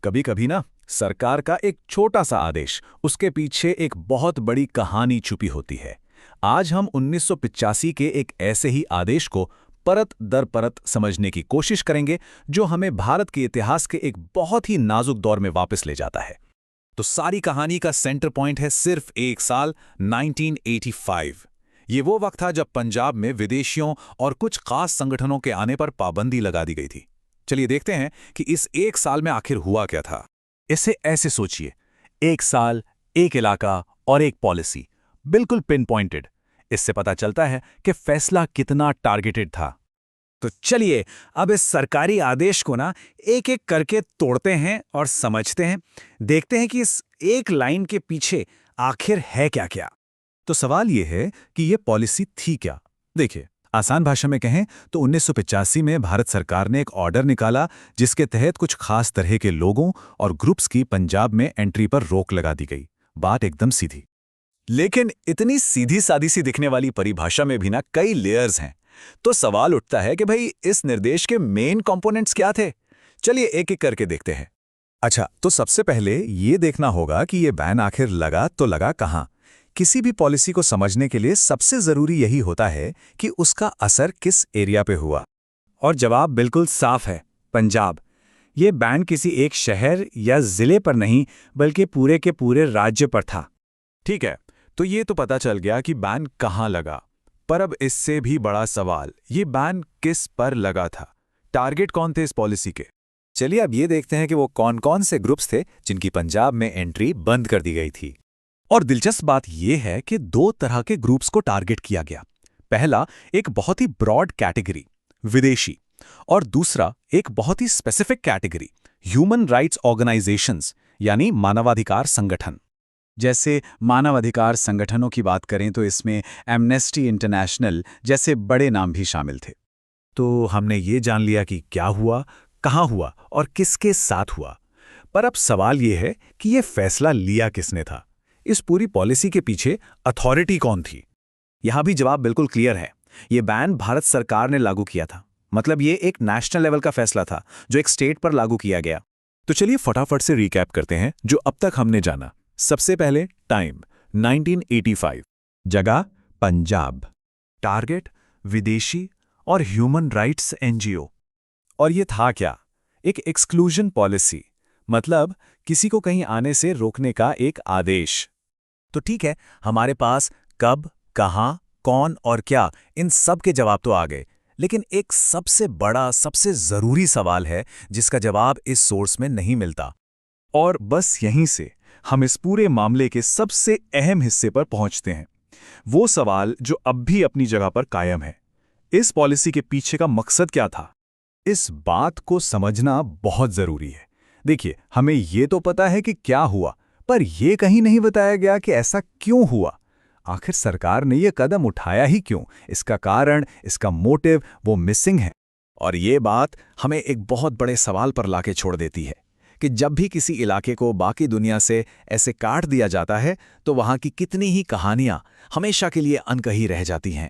कभी कभी ना सरकार का एक छोटा सा आदेश, उसके पीछे एक बहुत बड़ी कहानी छुपी होती है। आज हम 1985 के एक ऐसे ही आदेश को परत दर परत समझने की कोशिश करेंगे, जो हमें भारत के इतिहास के एक बहुत ही नाजुक दौर में वापस ले जाता है। तो सारी कहानी का सेंटर पॉइंट है सिर्फ एक साल, 1985। ये वो वक्त था जब पंजाब में विदेशियों और कुछ खास संगठनों के आने पर पाबंदी लगा दी गई थी। चलिए देखते हैं कि इस एक साल में आखिर हुआ क्या था। इसे ऐसे सोचिए, एक साल, एक इलाका और एक पॉलिसी, बिल्कुल पिन पॉइंटेड। इससे पता चलता है कि फैसला कितना टारगेटेड था। तो चलिए अब इस सरकारी आदेश को ना एक एक करके तोड़ते हैं और समझते हैं, देखते हैं कि इस एक लाइन के पीछे आखिर है क्या क्या। तो सवाल ये है कि ये पॉलिसी थी क्या। देखिए, आसान भाषा में कहें तो 1985 में भारत सरकार ने एक ऑर्डर निकाला, जिसके तहत कुछ खास तरह के लोगों और ग्रुप्स की पंजाब में एंट्री पर रोक लगा दी गई। बात एकदम सीधी। लेकिन इतनी सीधी सादी सी दिखने वाली परिभाषा में भी ना कई लेयर्स हैं। तो सवाल उठता है कि भाई इस निर्देश के मेन कंपोनेंट्स क्या थे। चलिए एक एक करके देखते हैं। अच्छा, तो सबसे पहले ये देखना होगा कि ये बैन आखिर लगा तो लगा कहां। किसी भी पॉलिसी को समझने के लिए सबसे जरूरी यही होता है कि उसका असर किस एरिया पे हुआ। और जवाब बिल्कुल साफ है, पंजाब। ये बैन किसी एक शहर या जिले पर नहीं, बल्कि पूरे के पूरे राज्य पर था। ठीक है, तो ये तो पता चल गया कि बैन कहां लगा। पर अब इससे भी बड़ा सवाल, ये बैन किस पर लगा था। टारगेट कौन थे इस पॉलिसी के। चलिए अब ये देखते हैं कि वो कौन कौन से ग्रुप्स थे जिनकी पंजाब में एंट्री बंद कर दी गई थी। और दिलचस्प बात यह है कि दो तरह के ग्रुप्स को टारगेट किया गया। पहला एक बहुत ही ब्रॉड कैटेगरी, विदेशी, और दूसरा एक बहुत ही specific category, human rights organisations, यानी मानवाधिकार संगठन। जैसे मानवाधिकार संगठनों की बात करें तो इसमें एमनेस्टी इंटरनेशनल जैसे बड़े नाम भी शामिल थे। तो हमने ये जान लिया कि क्या हुआ, कहाँ हुआ और किसके साथ हुआ। पर अब सवाल ये है कि ये फैसला लिया किसने था। इस पूरी पॉलिसी के पीछे अथॉरिटी कौन थी। यहां भी जवाब बिल्कुल क्लियर है। ये बैन भारत सरकार ने लागू किया था। मतलब ये एक नेशनल लेवल का फैसला था जो एक स्टेट पर लागू किया गया। तो चलिए फटाफट से रिकैप करते हैं जो अब तक हमने जाना। सबसे पहले टाइम 1985, जगह पंजाब, टारगेट विदेशी और ह्यूमन राइट्स एनजीओ। और ये था क्या, एक एक्सक्लूजन पॉलिसी, मतलब किसी को कहीं आने से रोकने का एक आदेश। तो ठीक है, हमारे पास कब, कहां, कौन और क्या, इन सब के जवाब तो आ गए। लेकिन एक सबसे बड़ा, सबसे जरूरी सवाल है जिसका जवाब इस सोर्स में नहीं मिलता। और बस यहीं से हम इस पूरे मामले के सबसे अहम हिस्से पर पहुंचते हैं। वो सवाल जो अब भी अपनी जगह पर कायम है। इस पॉलिसी के पीछे का मकसद क्या था। इस बात को समझना बहुत जरूरी है। देखिए, हमें ये तो पता है कि क्या हुआ, पर यह कहीं नहीं बताया गया कि ऐसा क्यों हुआ। आखिर सरकार ने यह कदम उठाया ही क्यों, इसका कारण, इसका मोटिव, वो मिसिंग है। और ये बात हमें एक बहुत बड़े सवाल पर लाके छोड़ देती है कि जब भी किसी इलाके को बाकी दुनिया से ऐसे काट दिया जाता है, तो वहां की कितनी ही कहानियां हमेशा के लिए अनकही रह जाती हैं।